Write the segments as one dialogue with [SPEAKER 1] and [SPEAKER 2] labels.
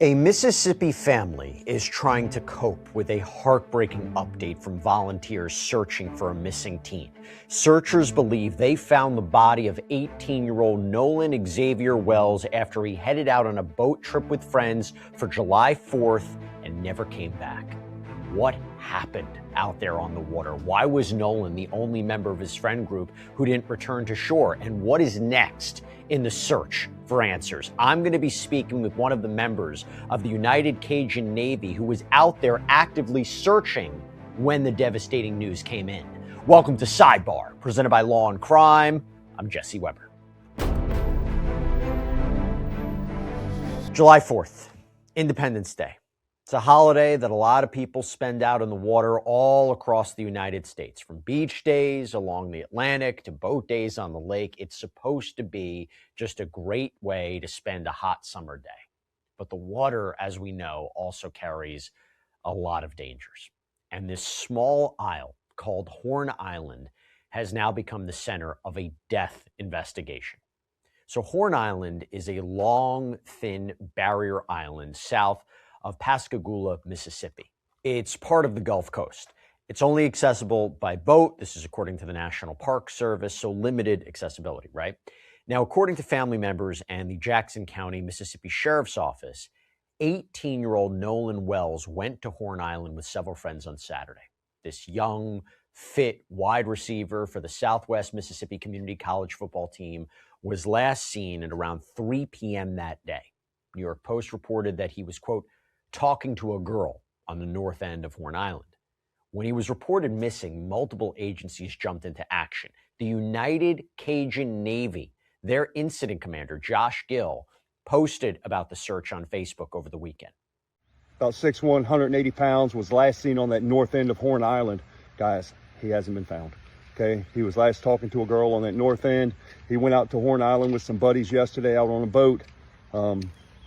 [SPEAKER 1] A Mississippi family is trying to cope with a heartbreaking update from volunteers searching for a missing teen. Searchers believe they found the body of 18-year-old Nolan Xavier Wells after he headed out on a boat trip with friends for July 4th and never came back. What happened out there on the water? Why was Nolan the only member of his friend group who didn't return to shore? And what is next in the search for answers? I'm going to be speaking with one of the members of the United Cajun Navy who was out there actively searching when the devastating news came in. Welcome to Sidebar, presented by Law&Crime. I'm Jesse Weber. July 4th, Independence Day. It's a holiday that a lot of people spend out on the water all across the United States, from beach days along the Atlantic to boat days on the lake. It's supposed to be just a great way to spend a hot summer day. But the water, as we know, also carries a lot of dangers. And this small isle called Horn Island has now become the center of a death investigation. So Horn Island is a long, thin barrier island south of Pascagoula, Mississippi. It's part of the Gulf Coast. It's only accessible by boat. This is according to the National Park Service, so limited accessibility, right? Now, according to family members and the Jackson County, Mississippi Sheriff's Office, 18-year-old Nolan Wells went to Horn Island with several friends on Saturday. This young, fit wide receiver for the Southwest Mississippi Community College football team was last seen at around 3 p.m. that day. New York Post reported that he was, quote, talking to a girl on the north end of Horn Island. When he was reported missing, multiple agencies jumped into action. The United Cajun Navy, their incident commander, Josh Gill, posted about the search on Facebook over the weekend.
[SPEAKER 2] About 6'1", 180 pounds, was last seen on that north end of Horn Island. Guys, he hasn't been found. Okay, he was last talking to a girl on that north end. He went out to Horn Island with some buddies yesterday out on a boat.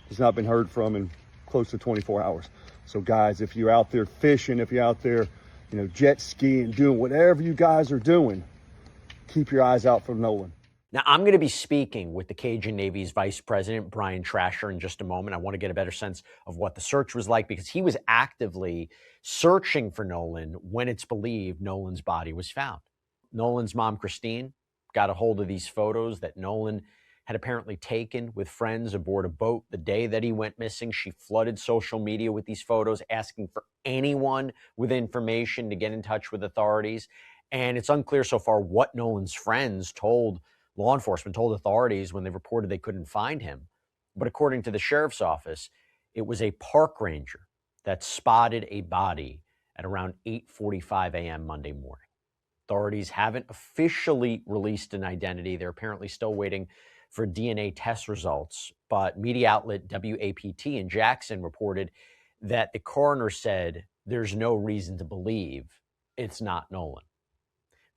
[SPEAKER 2] He's not been heard from in close to 24 hours. So guys, if you're out there fishing, if you're out there, jet skiing, doing whatever you guys are doing, keep your eyes out for Nolan.
[SPEAKER 1] Now, I'm going to be speaking with the Cajun Navy's Vice President, Brian Trascher, in just a moment. I want to get a better sense of what the search was like because he was actively searching for Nolan when it's believed Nolan's body was found. Nolan's mom, Christine, got a hold of these photos that Nolan had apparently taken with friends aboard a boat the day that he went missing. She flooded social media with these photos, asking for anyone with information to get in touch with authorities. And it's unclear so far what Nolan's friends told law enforcement, told authorities when they reported they couldn't find him. But according to the sheriff's office, it was a park ranger that spotted a body at around 8:45 a.m. Monday morning. Authorities haven't officially released an identity. They're apparently still waiting for DNA test results, but media outlet WAPT in Jackson reported that the coroner said there's no reason to believe it's not Nolan.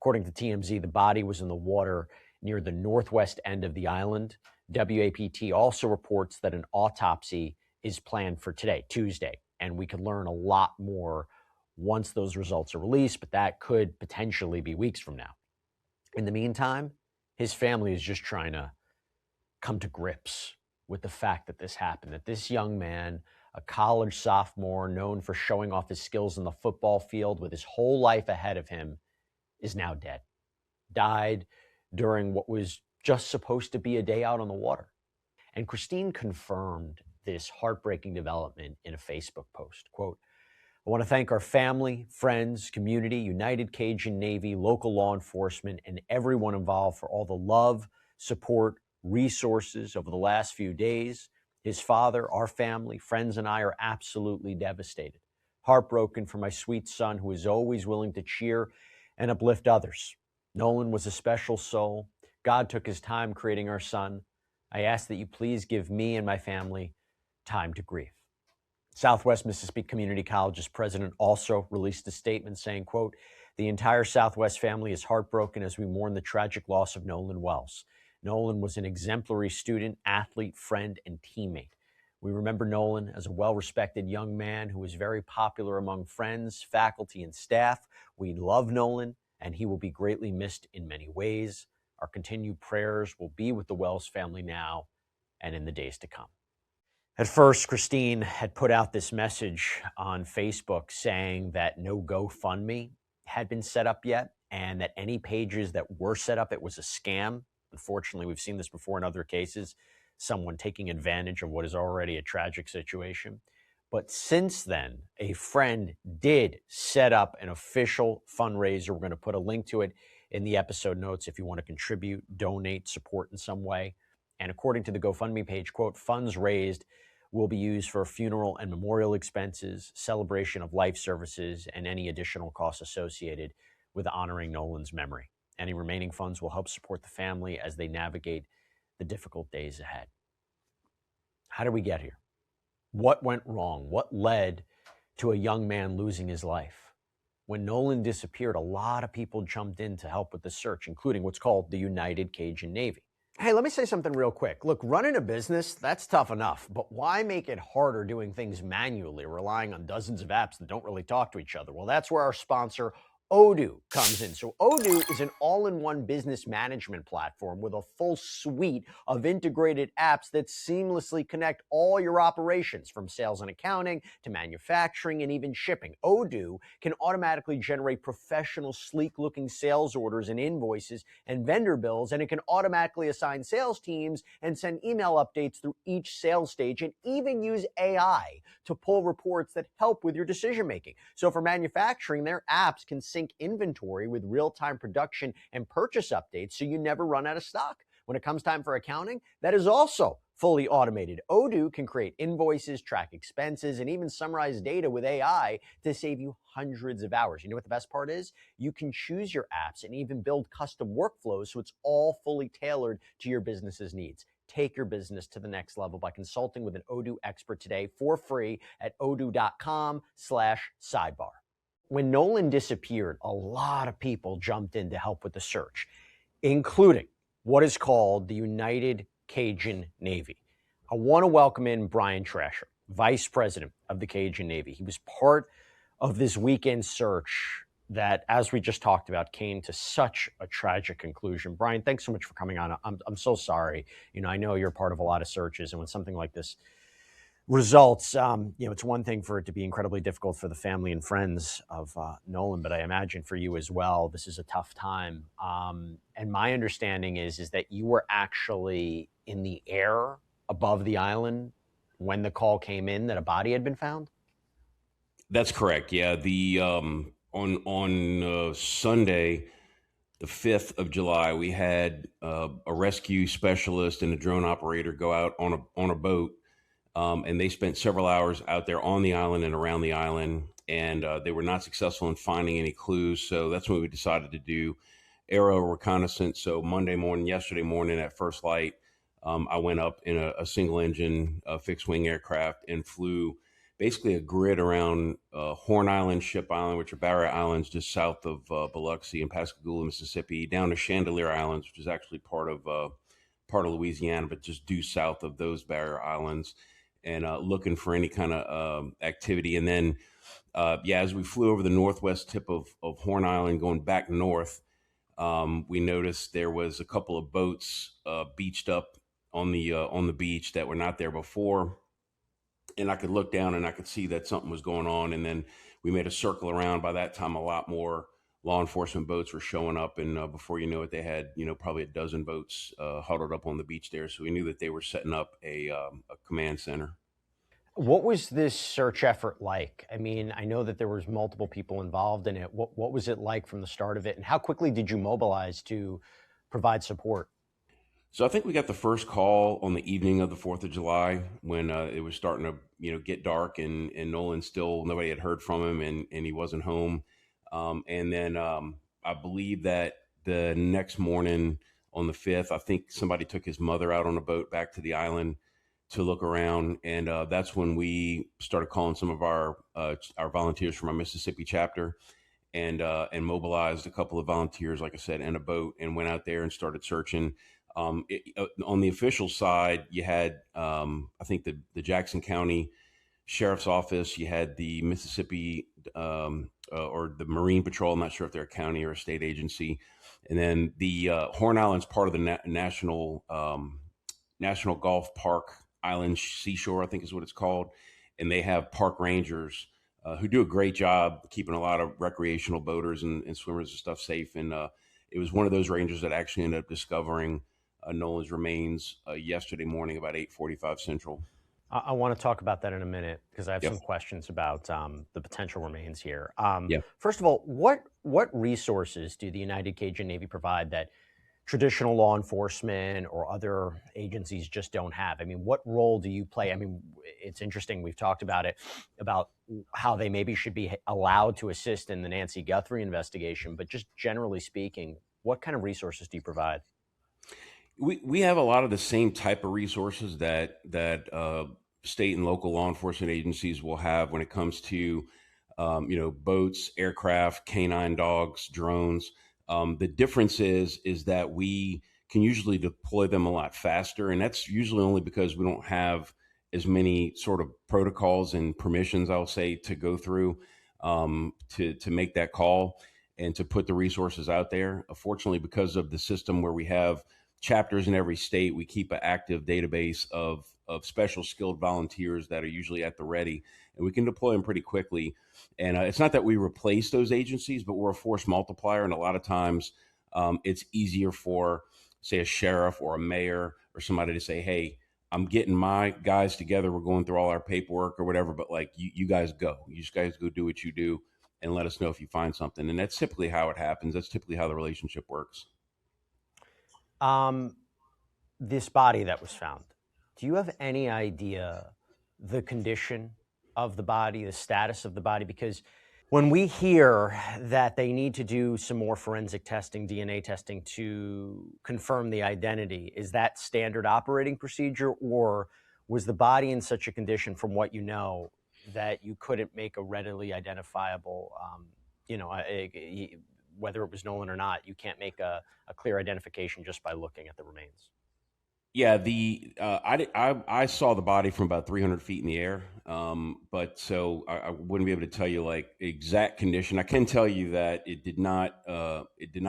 [SPEAKER 1] According to TMZ, the body was in the water near the northwest end of the island. WAPT also reports that an autopsy is planned for today, Tuesday, and we could learn a lot more once those results are released, but that could potentially be weeks from now. In the meantime, his family is just trying to come to grips with the fact that this happened, that this young man, a college sophomore known for showing off his skills in the football field with his whole life ahead of him, is now dead. Died during what was just supposed to be a day out on the water. And Christine confirmed this heartbreaking development in a Facebook post. Quote, I want to thank our family, friends, community, United Cajun Navy, local law enforcement, and everyone involved for all the love, support, resources over the last few days. His father, our family, friends, and I are absolutely devastated. Heartbroken for my sweet son who is always willing to cheer and uplift others. Nolan was a special soul. God took his time creating our son. I ask that you please give me and my family time to grieve. Southwest Mississippi Community College's president also released a statement saying, quote, the entire Southwest family is heartbroken as we mourn the tragic loss of Nolan Wells. Nolan was an exemplary student, athlete, friend, and teammate. We remember Nolan as a well-respected young man who was very popular among friends, faculty, and staff. We love Nolan, and he will be greatly missed in many ways. Our continued prayers will be with the Wells family now and in the days to come. At first, Christine had put out this message on Facebook saying that no GoFundMe had been set up yet, and that any pages that were set up, it was a scam. Unfortunately, we've seen this before in other cases, someone taking advantage of what is already a tragic situation. But since then, a friend did set up an official fundraiser. We're going to put a link to it in the episode notes if you want to contribute, donate, support in some way. And according to the GoFundMe page, quote, funds raised will be used for funeral and memorial expenses, celebration of life services, and any additional costs associated with honoring Nolan's memory. Any remaining funds will help support the family as they navigate the difficult days ahead. How did we get here? What went wrong? What led to a young man losing his life? When Nolan disappeared, a lot of people jumped in to help with the search, including what's called the United Cajun Navy. Hey, let me say something real quick. Look, running a business, that's tough enough, but why make it harder doing things manually, relying on dozens of apps that don't really talk to each other? Well, that's where our sponsor, Odoo, comes in. So Odoo is an all-in-one business management platform with a full suite of integrated apps that seamlessly connect all your operations, from sales and accounting to manufacturing and even shipping. Odoo can automatically generate professional, sleek-looking sales orders and invoices and vendor bills, and it can automatically assign sales teams and send email updates through each sales stage, and even use AI to pull reports that help with your decision-making. So for manufacturing, their apps can sync inventory with real-time production and purchase updates so you never run out of stock. When it comes time for accounting, that is also fully automated. Odoo can create invoices, track expenses, and even summarize data with AI to save you hundreds of hours. You know what the best part is? You can choose your apps and even build custom workflows so it's all fully tailored to your business's needs. Take your business to the next level by consulting with an Odoo expert today for free at odoo.com/sidebar. When Nolan disappeared, a lot of people jumped in to help with the search, including what is called the United Cajun Navy. I want to welcome in Brian Trascher, Vice President of the Cajun Navy. He was part of this weekend search that, as we just talked about, came to such a tragic conclusion. Brian, thanks so much for coming on. I'm so sorry. You know, I know you're part of a lot of searches, and when something like this results, it's one thing for it to be incredibly difficult for the family and friends of Nolan, but I imagine for you as well, this is a tough time. And my understanding is that you were actually in the air above the island when the call came in that a body had been found.
[SPEAKER 3] That's correct. Yeah, the on Sunday, the 5th of July, we had a rescue specialist and a drone operator go out on a boat, and they spent several hours out there on the island and around the island, and they were not successful in finding any clues. So that's when we decided to do aerial reconnaissance. So yesterday morning at first light, I went up in a single engine fixed wing aircraft and flew basically a grid around Horn Island, Ship Island, which are barrier islands just south of Biloxi and Pascagoula, Mississippi, down to Chandelier Islands, which is actually part of Louisiana, but just due south of those barrier islands, and looking for any kind of activity. And then, as we flew over the northwest tip of Horn Island, going back north, we noticed there was a couple of boats beached up on the beach that were not there before. And I could look down and I could see that something was going on. And then we made a circle around. By that time, a lot more law enforcement boats were showing up. And before you know it, they had, probably a dozen boats huddled up on the beach there. So we knew that they were setting up a command center.
[SPEAKER 1] What was this search effort like? I mean, I know that there was multiple people involved in it. What was it like from the start of it? And how quickly did you mobilize to provide support?
[SPEAKER 3] So I think we got the first call on the evening of the 4th of July when it was starting to, get dark, and Nolan nobody had heard from him, and he wasn't home. And then I believe that the next morning on the 5th, I think somebody took his mother out on a boat back to the island to look around. And that's when we started calling some of our volunteers from our Mississippi chapter, and mobilized a couple of volunteers, like I said, and a boat, and went out there and started searching. On the official side, you had, I think, the Jackson County Sheriff's Office. You had the Mississippi or the Marine Patrol. I'm not sure if they're a county or a state agency. And then the Horn Island's part of the National Golf Park Island Seashore, I think is what it's called, and they have park rangers who do a great job keeping a lot of recreational boaters and swimmers and stuff safe. And it was one of those rangers that actually ended up discovering Nolan's remains yesterday morning about 8:45 Central.
[SPEAKER 1] I want to talk about that in a minute because I have
[SPEAKER 3] Yep.
[SPEAKER 1] some questions about the potential remains here.
[SPEAKER 3] Yeah.
[SPEAKER 1] First of all, what resources do the United Cajun Navy provide that traditional law enforcement or other agencies just don't have? I mean, what role do you play? I mean, it's interesting. We've talked about it, about how they maybe should be allowed to assist in the Nancy Guthrie investigation, but just generally speaking, what kind of resources do you provide?
[SPEAKER 3] We have a lot of the same type of resources that state and local law enforcement agencies will have when it comes to boats, aircraft, canine dogs, drones. The difference is that we can usually deploy them a lot faster, and that's usually only because we don't have as many sort of protocols and permissions, I'll say, to go through to make that call and to put the resources out there. Fortunately, because of the system where we have chapters in every state, we keep an active database of special skilled volunteers that are usually at the ready, and we can deploy them pretty quickly. And it's not that we replace those agencies, but we're a force multiplier. And a lot of times it's easier for, say, a sheriff or a mayor or somebody to say, hey, I'm getting my guys together. We're going through all our paperwork or whatever, but like you guys go. You just guys go do what you do and let us know if you find something. And that's typically how it happens. That's typically how the relationship works.
[SPEAKER 1] This body that was found, do you have any idea the condition of the body, the status of the body? Because when we hear that they need to do some more forensic testing, DNA testing to confirm the identity, is that standard operating procedure, or was the body in such a condition, from what you know, that you couldn't make a readily identifiable, whether it was Nolan or not, you can't make a clear identification just by looking at the remains?
[SPEAKER 3] Yeah, I saw the body from about 300 feet in the air, but so I wouldn't be able to tell you like exact condition. I can tell you that it did not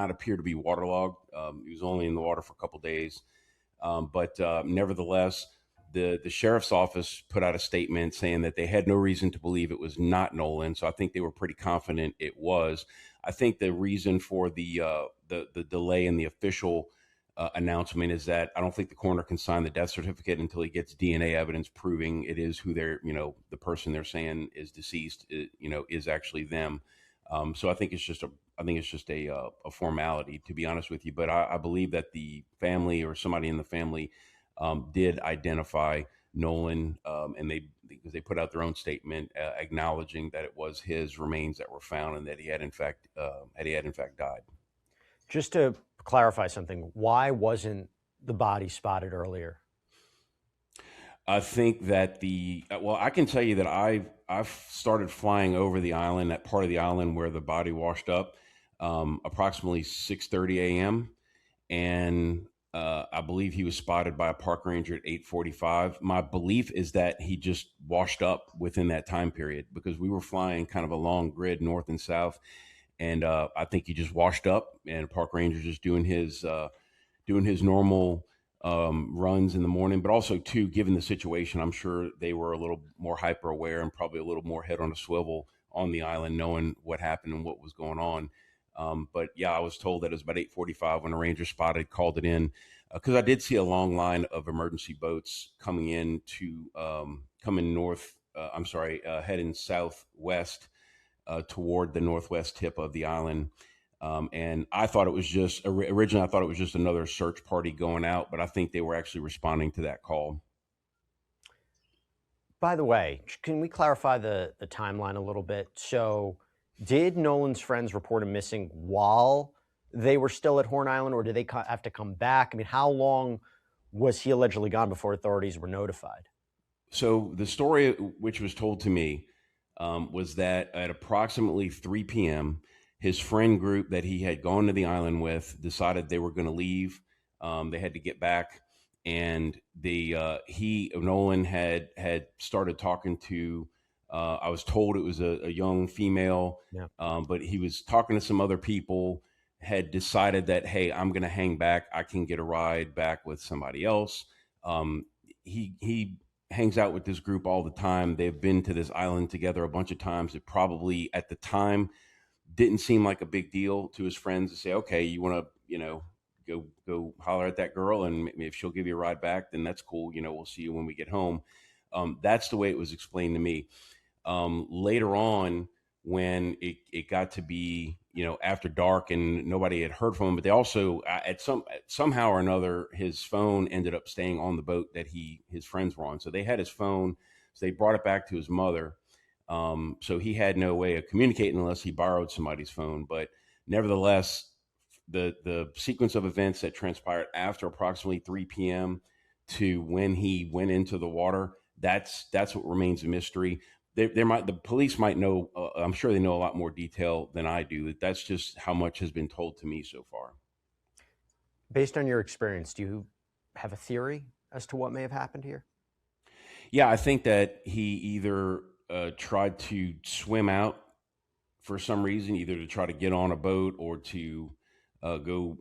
[SPEAKER 3] appear to be waterlogged. It was only in the water for a couple days, but nevertheless, the sheriff's office put out a statement saying that they had no reason to believe it was not Nolan. So I think they were pretty confident it was. I think the reason for the delay in the official announcement is that I don't think the coroner can sign the death certificate until he gets DNA evidence proving it is who they're, the person they're saying is deceased, is actually them. So I think it's just a formality, to be honest with you. But I believe that the family or somebody in the family did identify Nolan, and because they put out their own statement acknowledging that it was his remains that were found and that he had in fact died.
[SPEAKER 1] Just to clarify something, why wasn't the body spotted earlier?
[SPEAKER 3] I think that I can tell you that I've started flying over the island, that part of the island where the body washed up, approximately 6:30 a.m. and I believe he was spotted by a park ranger at 8:45. My belief is that he just washed up within that time period because we were flying kind of a long grid north and south, and I think he just washed up, and park ranger just doing his normal runs in the morning. But also, too, given the situation, I'm sure they were a little more hyper aware and probably a little more head on a swivel on the island, knowing what happened and what was going on. But yeah, I was told that it was about 8:45 when a ranger spotted, called it in, because I did see a long line of emergency boats coming north. Heading southwest toward the northwest tip of the island. And I thought it was just originally, I thought it was just another search party going out, but I think they were actually responding to that call.
[SPEAKER 1] By the way, can we clarify the timeline a little bit? So, did Nolan's friends report him missing while they were still at Horn Island, or did they have to come back? I mean, how long was he allegedly gone before authorities were notified?
[SPEAKER 3] So the story which was told to me was that at approximately 3 p.m., his friend group that he had gone to the island with decided they were going to leave. They had to get back, and Nolan had started talking to. I was told it was a young female,
[SPEAKER 1] Yeah.
[SPEAKER 3] but he was talking to some other people. Had decided that, hey, I'm going to hang back. I can get a ride back with somebody else. he hangs out with this group all the time. They've been to this island together a bunch of times. It probably at the time didn't seem like a big deal to his friends to say, okay, you want to, go holler at that girl, and maybe if she'll give you a ride back, then that's cool. We'll see you when we get home. That's the way it was explained to me. Later on, when it got to be after dark and nobody had heard from him, but they also somehow or another his phone ended up staying on the boat that his friends were on. So they had his phone, so they brought it back to his mother. So he had no way of communicating unless he borrowed somebody's phone. But nevertheless, the sequence of events that transpired after approximately 3 p.m. to when he went into the water, that's what remains a mystery. The police might know. I'm sure they know a lot more detail than I do. That's just how much has been told to me so far.
[SPEAKER 1] Based on your experience, do you have a theory as to what may have happened here?
[SPEAKER 3] Yeah, I think that he either tried to swim out for some reason, either to try to get on a boat or to go,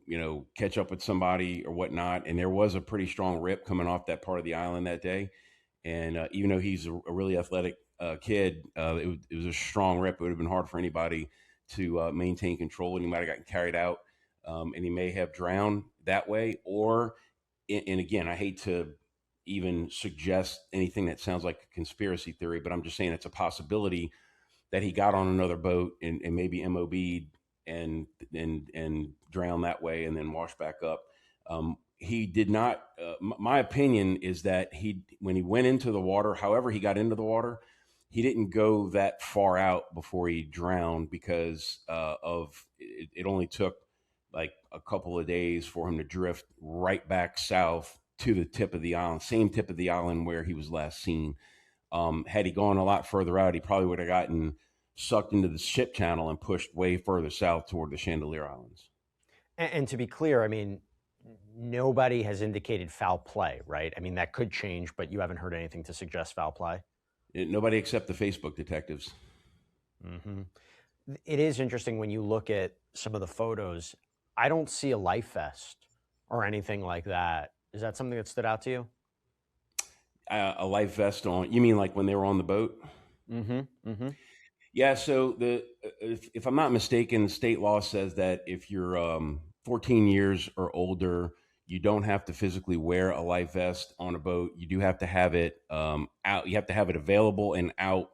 [SPEAKER 3] catch up with somebody or whatnot. And there was a pretty strong rip coming off that part of the island that day. And even though he's a really athletic kid, it was a strong rip. It would have been hard for anybody to maintain control, and he might have gotten carried out, and he may have drowned that way. Or, and again, I hate to even suggest anything that sounds like a conspiracy theory, but I'm just saying it's a possibility that he got on another boat and maybe MOB'd and drowned that way and then washed back up. He did not. My opinion is that when he went into the water, however he got into the water, he didn't go that far out before he drowned because of it only took like a couple of days for him to drift right back south to the tip of the island, same tip of the island where he was last seen. Had he gone a lot further out, he probably would have gotten sucked into the ship channel and pushed way further south toward the Chandelier Islands.
[SPEAKER 1] And to be clear, I mean, nobody has indicated foul play, right? I mean, that could change, but you haven't heard anything to suggest foul play?
[SPEAKER 3] Nobody except the Facebook detectives.
[SPEAKER 1] Mm-hmm. It is interesting when you look at some of the photos. I don't see a life vest or anything like that. Is that something that stood out to you?
[SPEAKER 3] A life vest on? You mean like when they were on the boat?
[SPEAKER 1] Mm-hmm. Mm-hmm.
[SPEAKER 3] Yeah. So if I'm not mistaken, state law says that if you're 14 years or older, you don't have to physically wear a life vest on a boat. You do have to have it out. You have to have it available and out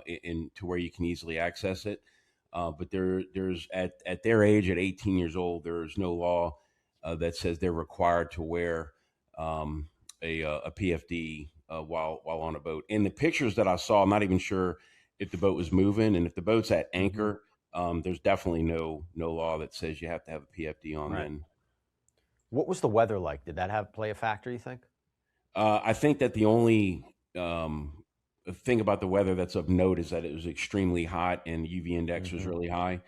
[SPEAKER 3] in to where you can easily access it. But there's at their age, at 18 years old, there's no law that says they're required to wear a PFD while on a boat. In the pictures that I saw, I'm not even sure if the boat was moving, and if the boat's at anchor, there's definitely no law that says you have to have a PFD on.
[SPEAKER 1] Right.
[SPEAKER 3] Then,
[SPEAKER 1] what was the weather like? Did that play a factor, you think?
[SPEAKER 3] I think that the only thing about the weather that's of note is that it was extremely hot and the UV index was really high.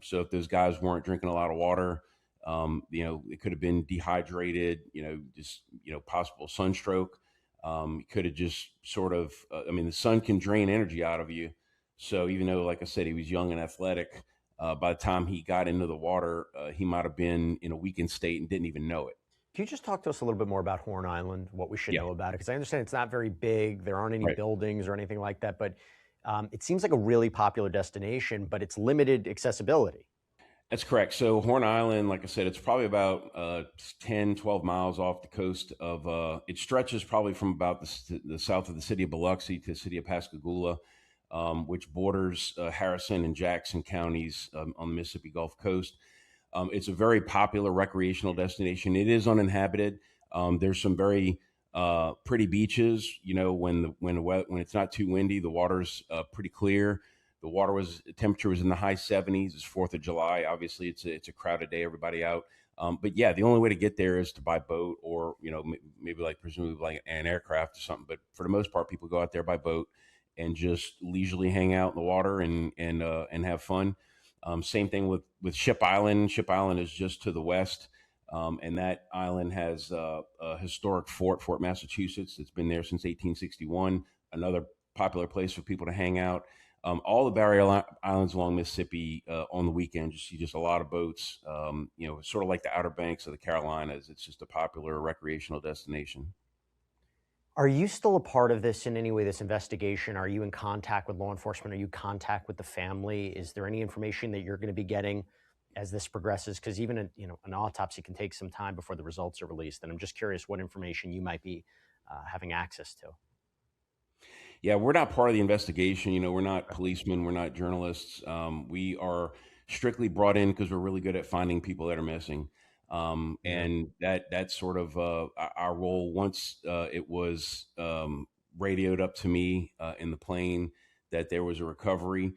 [SPEAKER 3] So if those guys weren't drinking a lot of water, it could have been dehydrated, just, possible sunstroke. Could have just sort of, the sun can drain energy out of you. So even though, like I said, he was young and athletic, by the time he got into the water, he might have been in a weakened state and didn't even know it.
[SPEAKER 1] Can you just talk to us a little bit more about Horn Island, what we should
[SPEAKER 3] Yeah.
[SPEAKER 1] know about it? Because I understand it's not very big. There aren't any
[SPEAKER 3] Right.
[SPEAKER 1] buildings or anything like that, but it seems like a really popular destination, but it's limited accessibility.
[SPEAKER 3] That's correct. So Horn Island, like I said, it's probably about 10, 12 miles off the coast of, it stretches probably from about the south of the city of Biloxi to the city of Pascagoula, which borders Harrison and Jackson counties on the Mississippi Gulf Coast. It's a very popular recreational destination. It is uninhabited. There's some very pretty beaches. When it's not too windy, the water's pretty clear. The temperature was in the high 70s. It's 4th of July. Obviously, it's a crowded day. Everybody out. But yeah, the only way to get there is to by boat or maybe presumably like an aircraft or something. But for the most part, people go out there by boat and just leisurely hang out in the water and have fun. Same thing with Ship Island. Ship Island is just to the west, and that island has a historic Fort Massachusetts. It's been there since 1861. Another popular place for people to hang out. All the barrier islands along Mississippi on the weekend, you see just a lot of boats. Sort of like the Outer Banks of the Carolinas. It's just a popular recreational destination.
[SPEAKER 1] Are you still a part of this in any way, this investigation? Are you in contact with law enforcement? Are you in contact with the family? Is there any information that you're going to be getting as this progresses? Because even an autopsy can take some time before the results are released. And I'm just curious what information you might be having access to.
[SPEAKER 3] Yeah, we're not part of the investigation. We're not policemen. We're not journalists. We are strictly brought in because we're really good at finding people that are missing.
[SPEAKER 1] Yeah.
[SPEAKER 3] And that's sort of our role. Once it was radioed up to me in the plane that there was a recovery,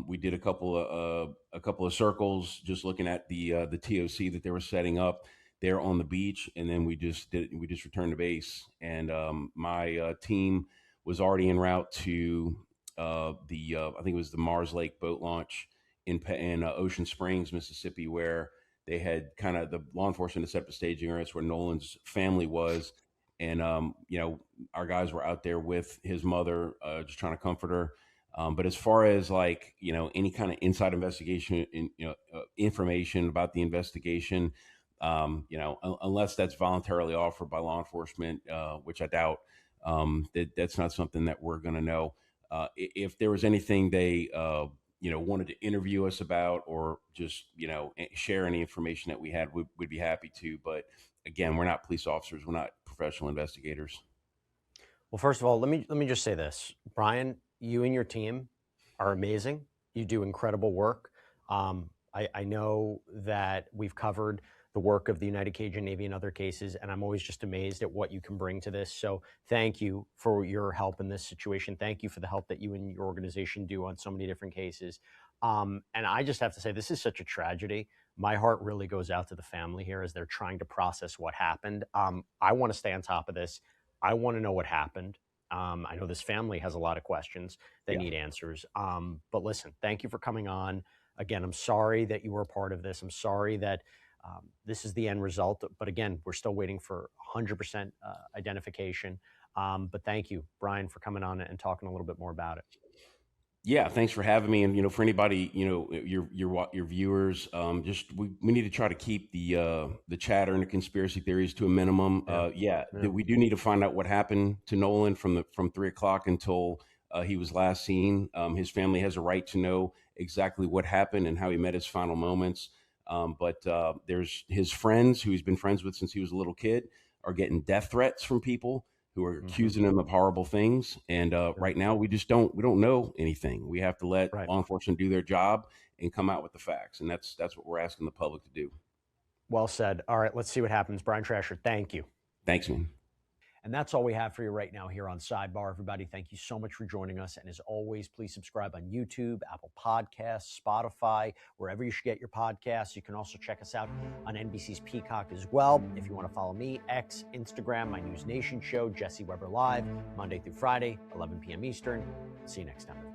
[SPEAKER 3] we did a couple of circles, just looking at the TOC that they were setting up there on the beach, and then we just returned to base. And my team was already en route to the I think it was the Mars Lake boat launch in Ocean Springs, Mississippi, where they had kind of the law enforcement had set up a staging area. That's where Nolan's family was, and our guys were out there with his mother, just trying to comfort her. But as far as like any kind of inside investigation, information about the investigation, unless that's voluntarily offered by law enforcement, which I doubt. That's not something that we're going to know. If there was anything they wanted to interview us about, or just share any information that we had, we'd be happy to. But again, we're not police officers. We're not professional investigators.
[SPEAKER 1] Well, first of all, let me just say this, Brian. You and your team are amazing. You do incredible work. I know that we've covered the work of the United Cajun Navy in other cases, and I'm always just amazed at what you can bring to this. So thank you for your help in this situation. Thank you for the help that you and your organization do on so many different cases. And I just have to say, this is such a tragedy. My heart really goes out to the family here as they're trying to process what happened. I want to stay on top of this. I want to know what happened. I know this family has a lot of questions that need answers. But listen, thank you for coming on. Again, I'm sorry that you were a part of this. I'm sorry that this is the end result. But again, we're still waiting for 100% identification. But thank you, Brian, for coming on and talking a little bit more about it.
[SPEAKER 3] Yeah, thanks for having me. And for anybody, your viewers, just we need to try to keep the chatter and the conspiracy theories to a minimum. We do need to find out what happened to Nolan from 3 o'clock until he was last seen. His family has a right to know exactly what happened and how he met his final moments. But there's his friends, who he's been friends with since he was a little kid, are getting death threats from people who are accusing him of horrible things. And right now, we don't know anything. We have to let law enforcement do their job and come out with the facts. And that's what we're asking the public to do.
[SPEAKER 1] Well said. All right, let's see what happens. Brian Trascher, thank you.
[SPEAKER 3] Thanks, man.
[SPEAKER 1] And that's all we have for you right now here on Sidebar. Everybody, thank you so much for joining us. And as always, please subscribe on YouTube, Apple Podcasts, Spotify, wherever you should get your podcasts. You can also check us out on NBC's Peacock as well. If you want to follow me, X, Instagram, my News Nation show, Jesse Weber Live, Monday through Friday, 11 p.m. Eastern. See you next time.